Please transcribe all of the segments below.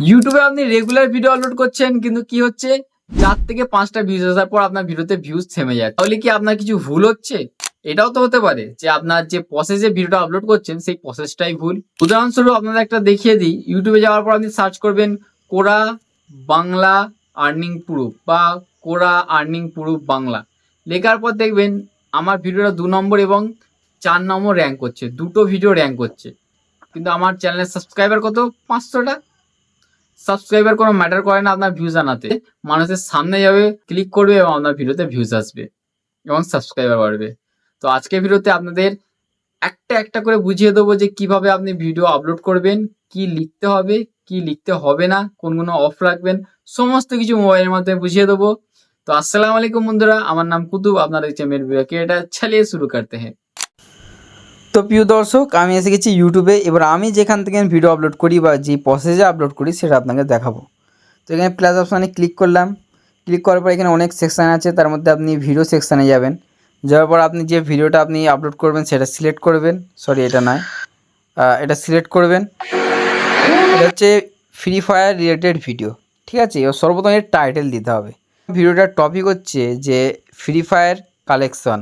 ইউটিউবে আপনি regular video upload করছেন কিন্তু কি হচ্ছে 4 থেকে 5টা ভিউজ আসার পর আপনার ভিডিওতে ভিউজ থেমে যায়। তাহলে কি আপনার কিছু ভুল হচ্ছে? এটাও তো হতে পারে যে আপনার যে প্রসেসে ভিডিওটা আপলোড করছেন সেই প্রসেসটাই ভুল। উদাহরণস্বরূপ আপনাদের একটা দেখিয়ে দিই, ইউটিউবে যাওয়ার পর আপনি সার্চ করবেন কোরা বাংলা আর্নিং প্রুফ বা কোরা আর্নিং প্রুফ বাংলা। লেখার পর দেখবেন আমার ভিডিওটা 2 নম্বর এবং 4 নম্বর র‍্যাঙ্ক করছে। দুটো ভিডিও র‍্যাঙ্ক করছে। কিন্তু আমার চ্যানেলের সাবস্ক্রাইবার কত? 500টা। সাবস্ক্রাইবার কোনো ম্যাটার করে না আপনার ভিউজ আনাতে। মানুষের সামনে যাবে, ক্লিক করবে এবং আপনার ভিডিওতে ভিউজ আসবে এবং সাবস্ক্রাইবার বাড়বে। তো আজকের ভিডিওতে আপনাদের একটা করে বুঝিয়ে দেবো যে কিভাবে আপনি ভিডিও আপলোড করবেন, কি লিখতে হবে, কি লিখতে হবে না, কোনগুলো অফ রাখবেন, সমস্ত কিছু মোবাইলের মাধ্যমে বুঝিয়ে দেবো। তো আসসালামু আলাইকুম বন্ধুরা, আমার নাম কুতুব, আপনারা দেখছেন মের ভিডিও। এটা চালিয়ে শুরু করতে হ্যাঁ। তো প্রিয় দর্শক, আমি এসে গেছি ইউটিউবে। এবার আমি যেখান থেকে ভিডিও আপলোড করি বা যে প্রসেসে আপলোড করি সেটা আপনাকে দেখাবো। তো এখানে প্লাস অপশানে ক্লিক করলাম। ক্লিক করার পর এখানে অনেক সেকশান আছে, তার মধ্যে আপনি ভিডিও সেকশানে যাবেন। যাওয়ার পর আপনি যে ভিডিওটা আপনি আপলোড করবেন সেটা সিলেক্ট করবেন। সরি, এটা নয়, এটা সিলেক্ট করবেন। এটা হচ্ছে ফ্রি ফায়ার রিলেটেড ভিডিও, ঠিক আছে। এবার সর্বপ্রথম এর টাইটেল দিতে হবে। ভিডিওটার টপিক হচ্ছে যে ফ্রি ফায়ার কালেকশন।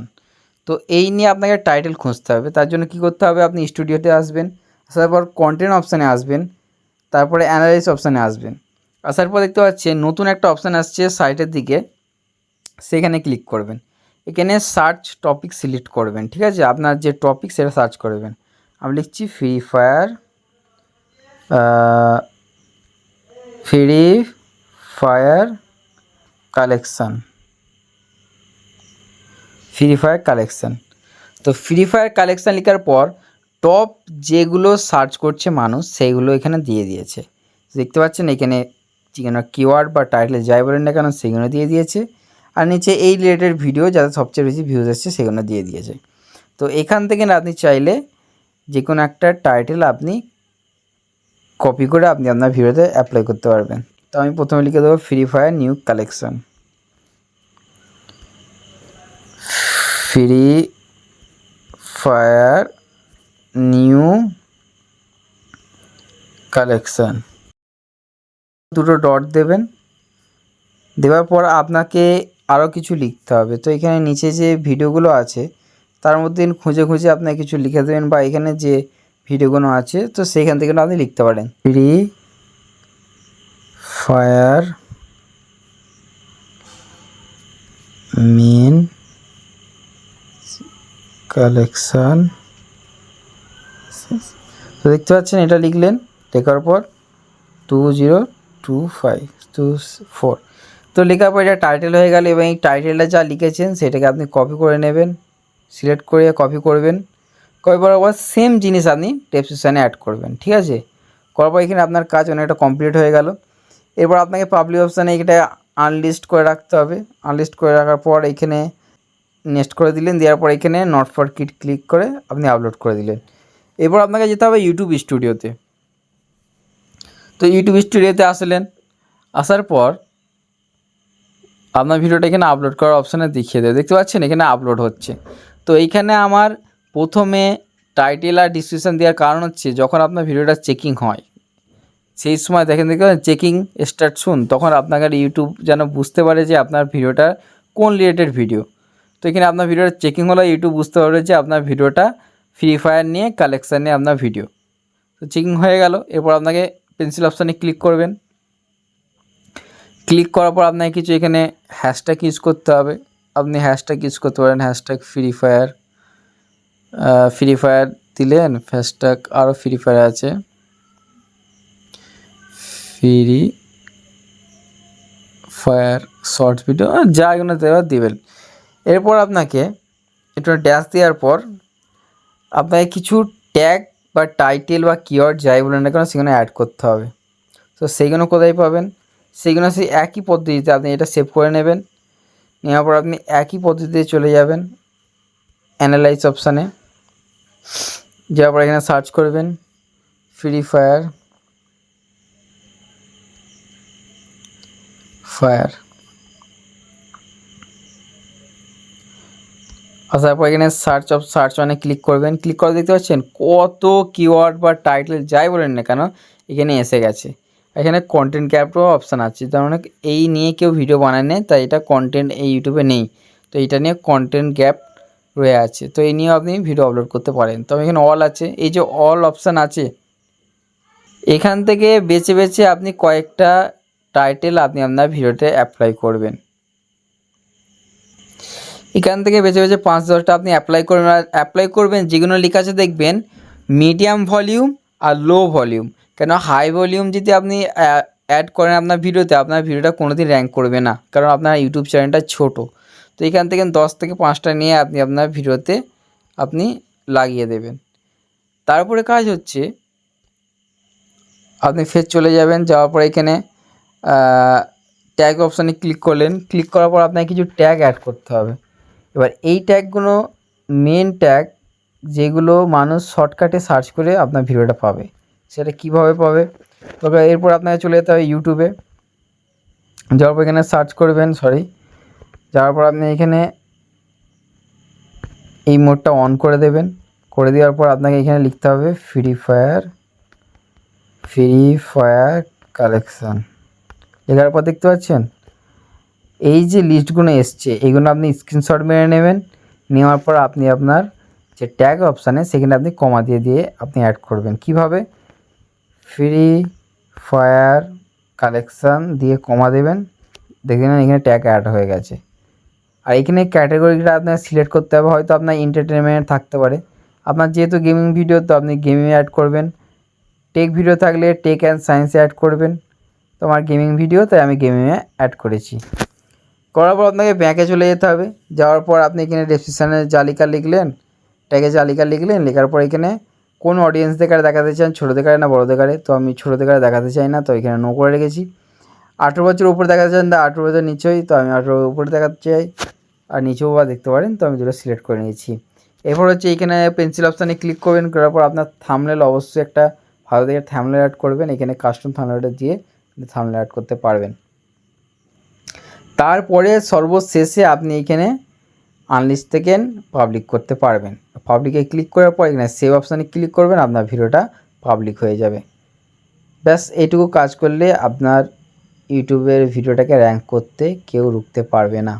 তো এই নিয়ে আপনাকে টাইটেল খুঁজতে হবে। তার জন্য কী করতে হবে, আপনি স্টুডিওতে আসবেন, আসার পর কন্টেন্ট অপশানে আসবেন, তারপরে অ্যানালাইস অপশানে আসবেন। আসার পর দেখতে পাচ্ছেন নতুন একটা অপশান আসছে সাইটের দিকে, সেখানে ক্লিক করবেন। এখানে সার্চ টপিক সিলেক্ট করবেন, ঠিক আছে। আপনার যে টপিক সেটা সার্চ করবেন। আমি লিখছি free fire collection. Free fire collection. তো ফ্রি ফায়ার কালেকশান লেখার পর টপ যেগুলো সার্চ করছে মানুষ সেইগুলো এখানে দিয়ে দিয়েছে। দেখতে পাচ্ছেন এখানে কিওয়ার্ড বা টাইটেল যাই বলেন না কেন সেগুলো দিয়ে দিয়েছে। আর নিচে এই রিলেটেড ভিডিও যাতে সবচেয়ে বেশি ভিউজ আসছে সেগুলো দিয়ে দিয়েছে। তো এখান থেকে আপনি চাইলে যে কোনো একটা টাইটেল আপনি কপি করে আপনি আপনার ভিডিওতে অ্যাপ্লাই করতে পারবেন। তো আমি প্রথমে লিখে দেবো free fire new collection. Free fire new collection, দুটো ডট দেবেন। দেওয়ার পর আপনাকে আরও কিছু লিখতে হবে। তো এখানে নিচে যে ভিডিওগুলো আছে তার মধ্যে খুঁজে খুঁজে আপনাকে কিছু লিখে দেবেন, বা এখানে যে ভিডিওগুলো আছে তো সেইখান থেকে আপনি লিখতে পারেন ফ্রি ফায়ার মেন কালেকশান। তো দেখতে পাচ্ছেন এটা লিখলেন, লেখার পর 202524। তো লেখার পর এটা টাইটেল হয়ে গেল। এবং এই টাইটেলটা যা লিখেছেন সেটাকে আপনি কপি করে নেবেন, সিলেক্ট করে কপি করবেন। কপি করার পর সেম জিনিস আপনি ডেসক্রিপশানে অ্যাড করবেন, ঠিক আছে। করার পর এখানে আপনার কাজ অনেকটা কমপ্লিট হয়ে গেল। এরপর আপনাকে পাবলিক অপশানে এটা আনলিস্ট করে রাখতে হবে। আনলিস্ট করে রাখার পর এখানে নেক্সট করে দিলেন, দেওয়ার পর এখানে নট ফর কিড ক্লিক করে আপনি আপলোড করে দিলেন। এরপর আপনাকে যেতে হবে ইউটিউব স্টুডিওতে। তো ইউটিউব স্টুডিওতে আসলেন, আসার পর আপনার ভিডিওটা এখানে আপলোড করার অপশানে দেখিয়ে দেবে। দেখতে পাচ্ছেন এখানে আপলোড হচ্ছে। তো এইখানে আমার প্রথমে টাইটেল আর ডিসক্রিপশান দেওয়ার কারণ হচ্ছে যখন আপনার ভিডিওটা চেকিং হয় সেই সময় দেখতে চেকিং স্টার্ট শুন, তখন আপনাকে ইউটিউব যেন বুঝতে পারে যে আপনার ভিডিওটা কোন রিলেটেড ভিডিও। তো এখানে আপনার ভিডিওটা চেকিং হলে ইউটিউব বুঝতে পারবে যে আপনার ভিডিওটা ফ্রি ফায়ার নিয়ে কালেকশান নিয়ে আপনার ভিডিও। তো চেকিং হয়ে গেল। এরপর আপনাকে পেন্সিল অপশানে ক্লিক করবেন। ক্লিক করার পর আপনাকে কিছু এখানে হ্যাশট্যাগ ইউজ করতে হবে। আপনি হ্যাশট্যাগ ইউজ করতে পারেন, হ্যাশট্যাগ ফ্রি ফায়ার দিলেন। হ্যাশট্যাগ আরও ফ্রি ফায়ার আছে, ফ্রি ফায়ার শর্টস ভিডিও, যা এগুলো দেওয়ার দেবেন। এরপর আপনাকে একটু ড্যাশ দেওয়ার পর আপনাকে কিছু ট্যাগ বা টাইটেল বা কিওয়ার্ড যাই বলেন না কেন সেখানে অ্যাড করতে হবে। তো সেইগুলো কোথায় পাবেন, সেইগুলো সেই একই পদ্ধতিতে আপনি এটা সেভ করে নেবেন। নেওয়ার পর আপনি একই পদ্ধতিতে চলে যাবেন অ্যানালাইজ অপশানে। যাওয়ার পর এখানে সার্চ করবেন ফ্রি ফায়ার আসার পর এখানে সার্চ মানে ক্লিক করবেন। ক্লিক করে দেখতে পাচ্ছেন কত কিওয়ার্ড বা টাইটেল যাই বলেন না কেন এখানে এসে গেছে। এখানে কন্টেন্ট ক্যাপও অপশান আছে, তার মানে এই নিয়ে কেউ ভিডিও বানায় নেই, তাই এটা কন্টেন্ট এই ইউটিউবে নেই, তো এইটা নিয়ে কন্টেন্ট গ্যাপ রয়ে আছে, তো এই নিয়েও আপনি ভিডিও আপলোড করতে পারেন। তবে এখানে অল আছে, এই যে অল অপশান আছে এখান থেকে বেছে বেছে আপনি কয়েকটা টাইটেল আপনি আপনার ভিডিওতে অ্যাপ্লাই করবেন। এখান থেকে বেছে বেছে 5-10টা আপনি অ্যাপ্লাই করবেন যেগুলো লেখা আছে দেখবেন মিডিয়াম ভলিউম আর লো ভলিউম। কেন হাই ভলিউম যদি আপনি অ্যাড করেন আপনার ভিডিওতে, আপনার ভিডিওটা কোনোদিন র্যাঙ্ক করবে না, কারণ আপনার ইউটিউব চ্যানেলটা ছোটো। তো এখান থেকে 10 থেকে 5টা নিয়ে আপনি আপনার ভিডিওতে আপনি লাগিয়ে দেবেন। তারপরে কাজ হচ্ছে আপনি ফের চলে যাবেন, যাওয়ার পর এখানে ট্যাগ অপশানে ক্লিক করলেন, ক্লিক করার পর আপনাকে কিছু ট্যাগ অ্যাড করতে হবে। এবার এই ট্যাগগুলো মেন ট্যাগ যেগুলো মানুষ শর্টকাটে সার্চ করে আপনার ভিডিওটা পাবে, সেটা কিভাবে পাবে? তবে এরপর আপনাকে চলে যেতে হবে ইউটিউবে, যাওয়ার পর এখানে সার্চ করবেন, যাওয়ার পর আপনি এখানে এই মোডটা অন করে দেবেন, করে দেওয়ার পর আপনাকে এখানে লিখতে হবে ফ্রি ফায়ার কালেকশান। লেখার পর দেখতে পাচ্ছেন এই যে লিস্টগুলো এসছে এগুলো আপনি স্ক্রিনশট মেরে নেবেন, নেওয়ার পর আপনি আপনার যে ট্যাগ অপশানে সেখানে আপনি কমা দিয়ে আপনি অ্যাড করবেন। কিভাবে? ফ্রি ফায়ার কালেকশান দিয়ে কমা দেবেন, দেখবেন এখানে ট্যাগ অ্যাড হয়ে গেছে। আর এখানে ক্যাটাগরিটা আপনার সিলেক্ট করতে হবে, হয়তো আপনার এন্টারটেনমেন্ট থাকতে পারে, আপনার যেহেতু গেমিং ভিডিও তো আপনি গেমিং অ্যাড করবেন, টেক ভিডিও থাকলে টেক অ্যান্ড সায়েন্সে অ্যাড করবেন। তো আমার গেমিং ভিডিও, তাই আমি গেমিংয়ে অ্যাড করেছি। করার পর আপনাকে ব্যাকে চলে যেতে হবে, যাওয়ার পর আপনি এখানে ডেসক্রিপশানে জালিকা লিখলেন, ট্যাগে জালিকা লিখলেন, লেখার পর এখানে কোন অডিয়েন্স দেখারে দেখাতে চান, ছোটোদের কারে না বড়োদের কারে, তো আমি ছোটোদের কারে দেখাতে চাই না, তো এখানে নো করে রেখেছি। 18 বছর উপরে দেখাতে চান, তা 18 বছর নিচেই, তো আমি 18 উপরে দেখাতে চাই, আর নিচেও বা দেখতে পারেন, তো আমি যেটা সিলেক্ট করে নিয়েছি। এরপর হচ্ছে এখানে পেন্সিল অপশানে ক্লিক করবেন, করার পর আপনার থাম্বনেল অবশ্যই একটা ভালো দেখে থাম্বনেল অ্যাড করবেন, এখানে কাস্টম থাম্বনেলটা দিয়ে থাম্বনেল অ্যাড করতে পারবেন। তারপরে সর্বশেষে আপনি এখানে আনলিস্ট থেকে পাবলিক করতে পারবেন। পাবলিকে ক্লিক করার পর এখানে সেভ অপশানে ক্লিক করবেন, আপনার ভিডিওটা পাবলিক হয়ে যাবে। ব্যাস এইটুকু কাজ করলে আপনার ইউটিউবের ভিডিওটাকে র্যাঙ্ক করতে কেউ রুখতে পারবে না।